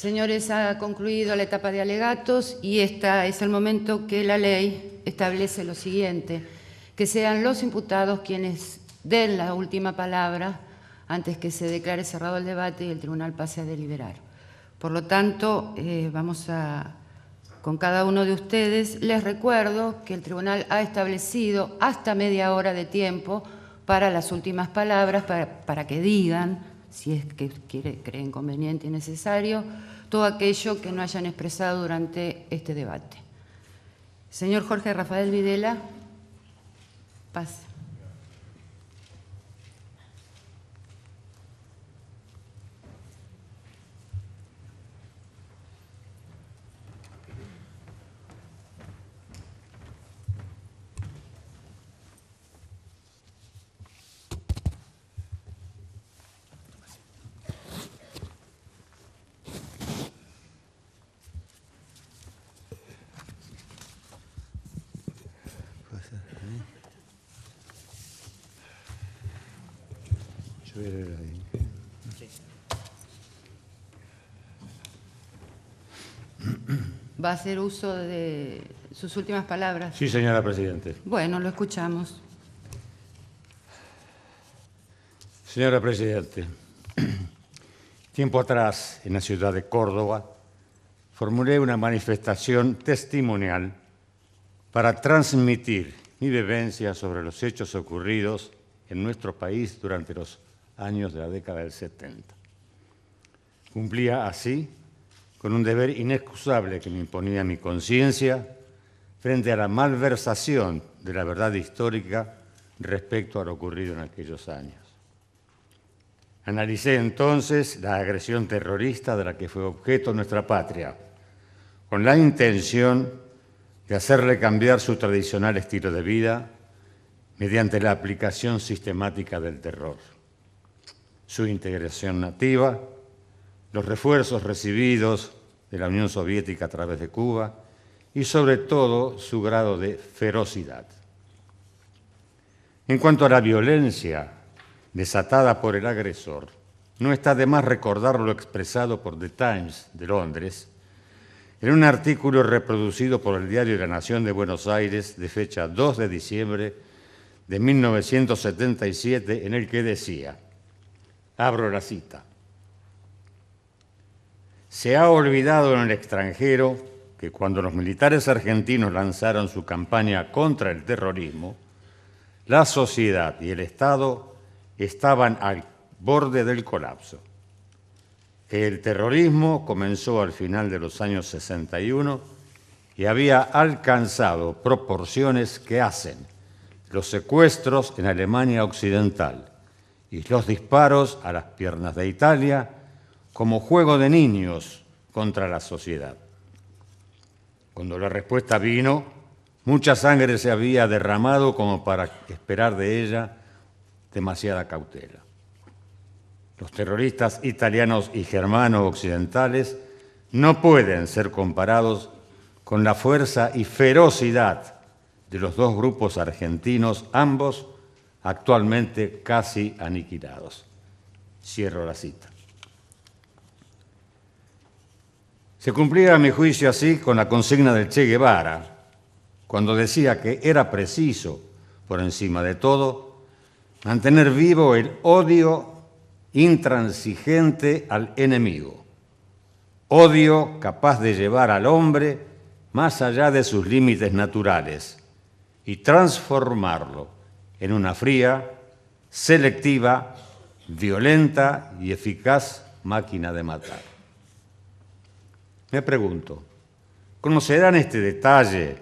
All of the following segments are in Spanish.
Señores, ha concluido la etapa de alegatos y este es el momento que la ley establece lo siguiente, que sean los imputados quienes den la última palabra antes que se declare cerrado el debate y el tribunal pase a deliberar. Por lo tanto, con cada uno de ustedes, les recuerdo que el tribunal ha establecido hasta media hora de tiempo para las últimas palabras, para que digan, si es que creen conveniente y necesario, todo aquello que no hayan expresado durante este debate. Señor Jorge Rafael Videla, pase. ¿Va a hacer uso de sus últimas palabras? Sí, señora Presidente. Bueno, lo escuchamos. Señora Presidente, tiempo atrás, en la ciudad de Córdoba, formulé una manifestación testimonial para transmitir mi vivencia sobre los hechos ocurridos en nuestro país durante los años de la década del 70. Cumplía así con un deber inexcusable que me imponía mi conciencia frente a la malversación de la verdad histórica respecto a lo ocurrido en aquellos años. Analicé entonces la agresión terrorista de la que fue objeto nuestra patria, con la intención de hacerle cambiar su tradicional estilo de vida mediante la aplicación sistemática del terror. Su integración nativa, los refuerzos recibidos de la Unión Soviética a través de Cuba y, sobre todo, su grado de ferocidad. En cuanto a la violencia desatada por el agresor, no está de más recordar lo expresado por The Times de Londres en un artículo reproducido por el diario La Nación de Buenos Aires de fecha 2 de diciembre de 1977, en el que decía, abro la cita, se ha olvidado en el extranjero que cuando los militares argentinos lanzaron su campaña contra el terrorismo, la sociedad y el Estado estaban al borde del colapso. Que el terrorismo comenzó al final de los años 61 y había alcanzado proporciones que hacen los secuestros en Alemania Occidental y los disparos a las piernas de Italia como juego de niños contra la sociedad. Cuando la respuesta vino, mucha sangre se había derramado como para esperar de ella demasiada cautela. Los terroristas italianos y germanos occidentales no pueden ser comparados con la fuerza y ferocidad de los dos grupos argentinos, ambos actualmente casi aniquilados. Cierro la cita. Se cumplía, a mi juicio, así con la consigna del Che Guevara, cuando decía que era preciso, por encima de todo, mantener vivo el odio intransigente al enemigo, odio capaz de llevar al hombre más allá de sus límites naturales y transformarlo en una fría, selectiva, violenta y eficaz máquina de matar. Me pregunto, ¿conocerán este detalle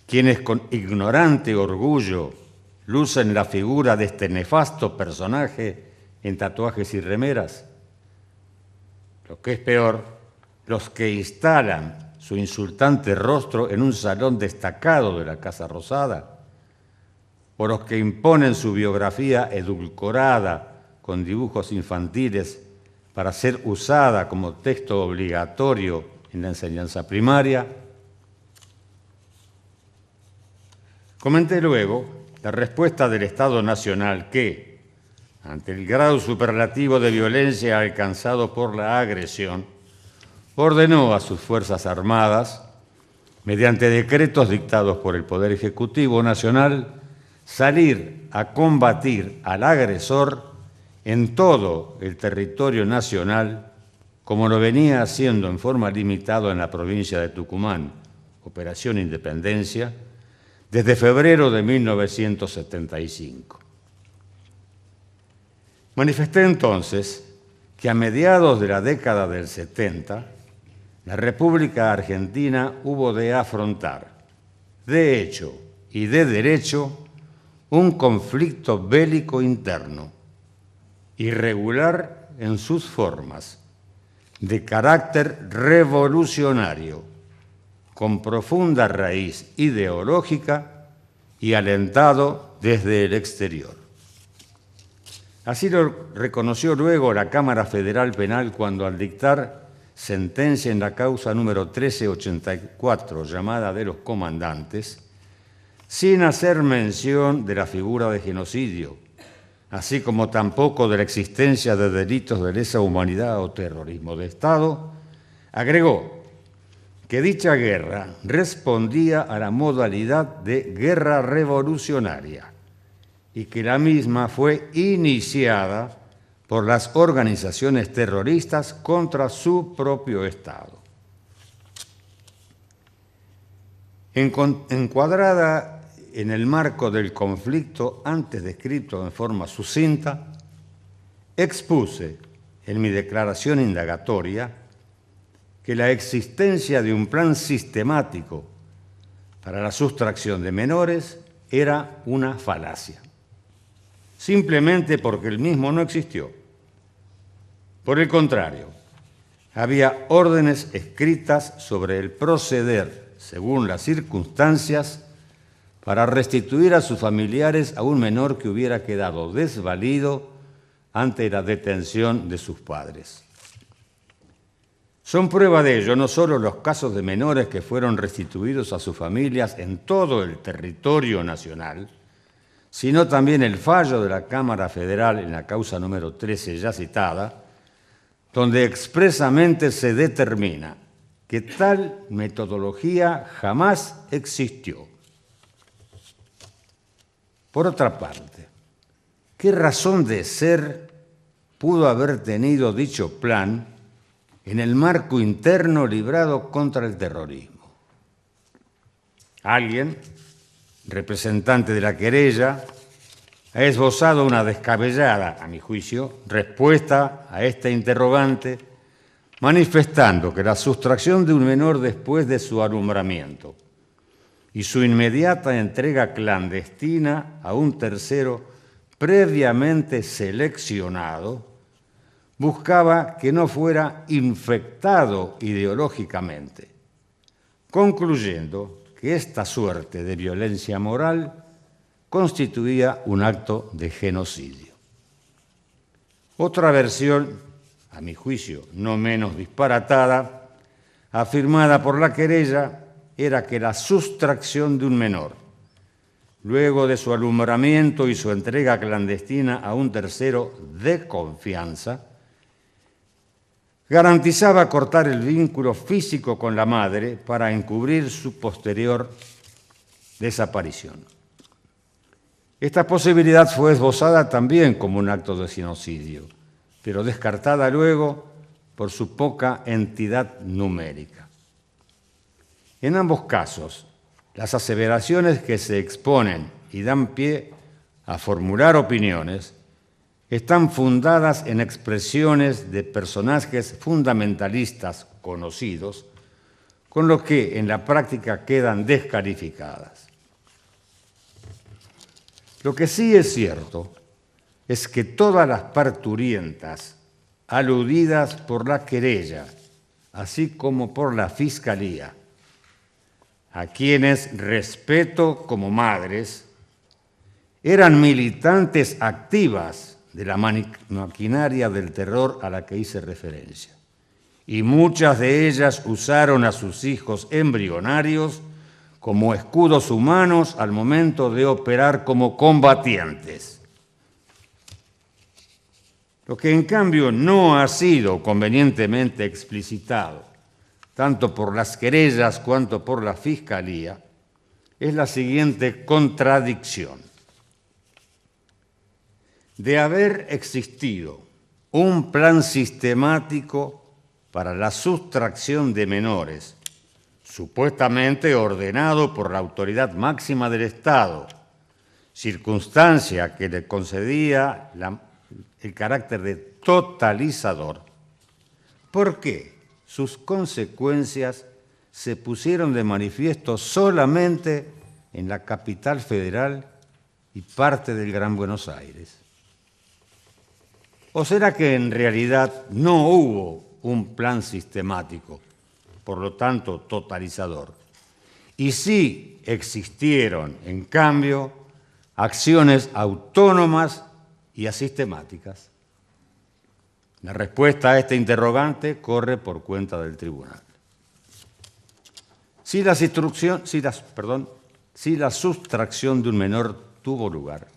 quienes con ignorante orgullo lucen la figura de este nefasto personaje en tatuajes y remeras? Lo que es peor, los que instalan su insultante rostro en un salón destacado de la Casa Rosada, o los que imponen su biografía edulcorada con dibujos infantiles para ser usada como texto obligatorio en la enseñanza primaria. Comenté luego la respuesta del Estado Nacional que, ante el grado superlativo de violencia alcanzado por la agresión, ordenó a sus Fuerzas Armadas, mediante decretos dictados por el Poder Ejecutivo Nacional, salir a combatir al agresor en todo el territorio nacional, como lo venía haciendo en forma limitada en la provincia de Tucumán, Operación Independencia, desde febrero de 1975. Manifesté entonces que a mediados de la década del 70, la República Argentina hubo de afrontar, de hecho y de derecho, un conflicto bélico interno, irregular en sus formas, de carácter revolucionario, con profunda raíz ideológica y alentado desde el exterior. Así lo reconoció luego la Cámara Federal Penal cuando, al dictar sentencia en la causa número 1384, llamada de los comandantes, sin hacer mención de la figura de genocidio, así como tampoco de la existencia de delitos de lesa humanidad o terrorismo de Estado, agregó que dicha guerra respondía a la modalidad de guerra revolucionaria y que la misma fue iniciada por las organizaciones terroristas contra su propio Estado. Encuadrada en el marco del conflicto antes descrito en forma sucinta, expuse en mi declaración indagatoria que la existencia de un plan sistemático para la sustracción de menores era una falacia, simplemente porque el mismo no existió. Por el contrario, había órdenes escritas sobre el proceder, según las circunstancias, para restituir a sus familiares a un menor que hubiera quedado desvalido ante la detención de sus padres. Son prueba de ello no solo los casos de menores que fueron restituidos a sus familias en todo el territorio nacional, sino también el fallo de la Cámara Federal en la causa número 13 ya citada, donde expresamente se determina que tal metodología jamás existió. Por otra parte, ¿qué razón de ser pudo haber tenido dicho plan en el marco interno librado contra el terrorismo? Alguien, representante de la querella, ha esbozado una descabellada, a mi juicio, respuesta a esta interrogante, manifestando que la sustracción de un menor después de su alumbramiento y su inmediata entrega clandestina a un tercero previamente seleccionado buscaba que no fuera infectado ideológicamente, concluyendo que esta suerte de violencia moral constituía un acto de genocidio. Otra versión, a mi juicio no menos disparatada, afirmada por la querella, era que la sustracción de un menor, luego de su alumbramiento y su entrega clandestina a un tercero de confianza, garantizaba cortar el vínculo físico con la madre para encubrir su posterior desaparición. Esta posibilidad fue esbozada también como un acto de genocidio, pero descartada luego por su poca entidad numérica. En ambos casos, las aseveraciones que se exponen y dan pie a formular opiniones están fundadas en expresiones de personajes fundamentalistas conocidos, con lo que en la práctica quedan descalificadas. Lo que sí es cierto es que todas las parturientas aludidas por la querella, así como por la Fiscalía, a quienes respeto como madres, eran militantes activas de la maquinaria del terror a la que hice referencia, y muchas de ellas usaron a sus hijos embrionarios como escudos humanos al momento de operar como combatientes. Lo que en cambio no ha sido convenientemente explicitado tanto por las querellas cuanto por la Fiscalía, es la siguiente contradicción. De haber existido un plan sistemático para la sustracción de menores, supuestamente ordenado por la autoridad máxima del Estado, circunstancia que le concedía el carácter de totalizador, ¿por qué sus consecuencias se pusieron de manifiesto solamente en la capital federal y parte del Gran Buenos Aires? ¿O será que en realidad no hubo un plan sistemático, por lo tanto totalizador? Y sí existieron, en cambio, acciones autónomas y asistemáticas. La respuesta a este interrogante corre por cuenta del tribunal. Si la sustracción de un menor tuvo lugar,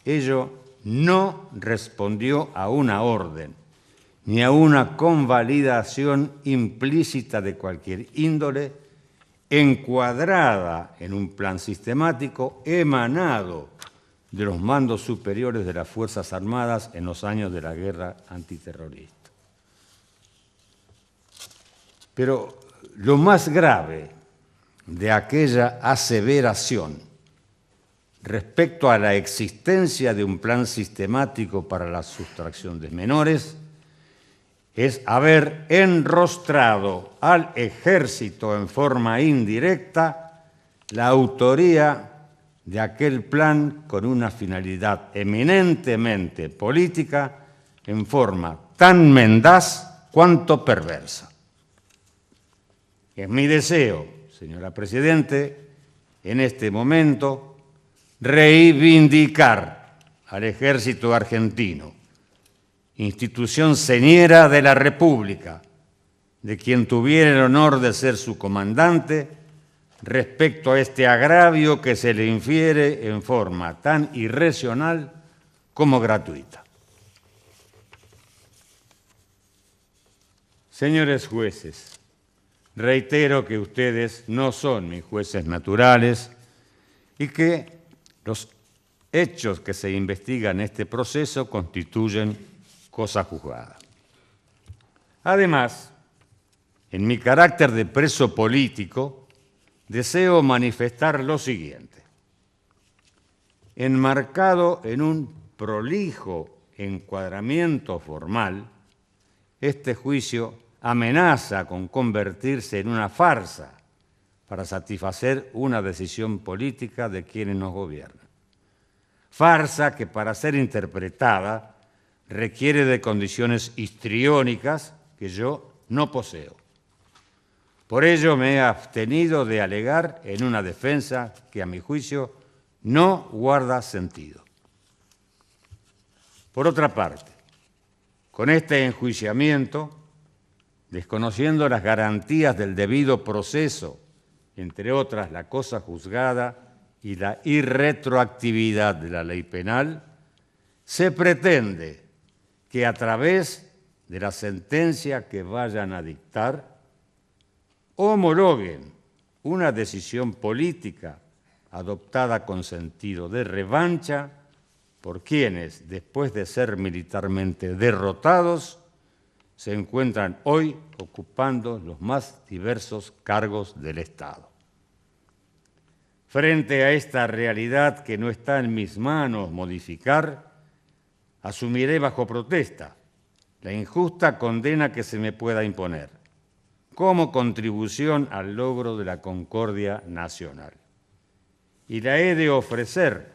ello no respondió a una orden ni a una convalidación implícita de cualquier índole encuadrada en un plan sistemático emanado de los mandos superiores de las Fuerzas Armadas en los años de la guerra antiterrorista. Pero lo más grave de aquella aseveración respecto a la existencia de un plan sistemático para la sustracción de menores es haber enrostrado al ejército en forma indirecta la autoría de aquel plan con una finalidad eminentemente política en forma tan mendaz cuanto perversa. Es mi deseo, señora Presidente, en este momento reivindicar al ejército argentino, institución señera de la República, de quien tuviera el honor de ser su comandante, respecto a este agravio que se le infiere en forma tan irracional como gratuita. Señores jueces, reitero que ustedes no son mis jueces naturales y que los hechos que se investigan en este proceso constituyen cosa juzgada. Además, en mi carácter de preso político, deseo manifestar lo siguiente. Enmarcado en un prolijo encuadramiento formal, este juicio amenaza con convertirse en una farsa para satisfacer una decisión política de quienes nos gobiernan. Farsa que, para ser interpretada, requiere de condiciones histriónicas que yo no poseo. Por ello me he abstenido de alegar en una defensa que, a mi juicio, no guarda sentido. Por otra parte, con este enjuiciamiento, desconociendo las garantías del debido proceso, entre otras la cosa juzgada y la irretroactividad de la ley penal, se pretende que a través de la sentencia que vayan a dictar, homologuen una decisión política adoptada con sentido de revancha por quienes, después de ser militarmente derrotados, se encuentran hoy ocupando los más diversos cargos del Estado. Frente a esta realidad que no está en mis manos modificar, asumiré bajo protesta la injusta condena que se me pueda imponer, como contribución al logro de la concordia nacional. Y la he de ofrecer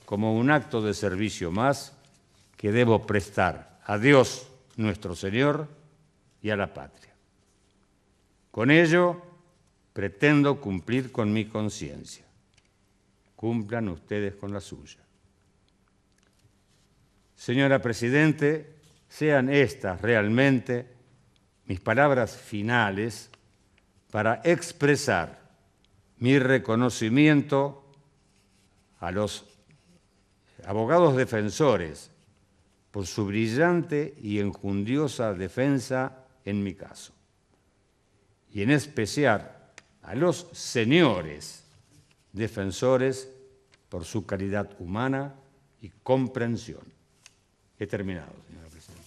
como un acto de servicio más que debo prestar a Dios nuestro Señor y a la patria. Con ello pretendo cumplir con mi conciencia. Cumplan ustedes con la suya. Señora Presidente, sean estas realmente mis palabras finales para expresar mi reconocimiento a los abogados defensores por su brillante y enjundiosa defensa en mi caso. y en especial a los señores defensores por su calidad humana y comprensión. He terminado, señora presidenta.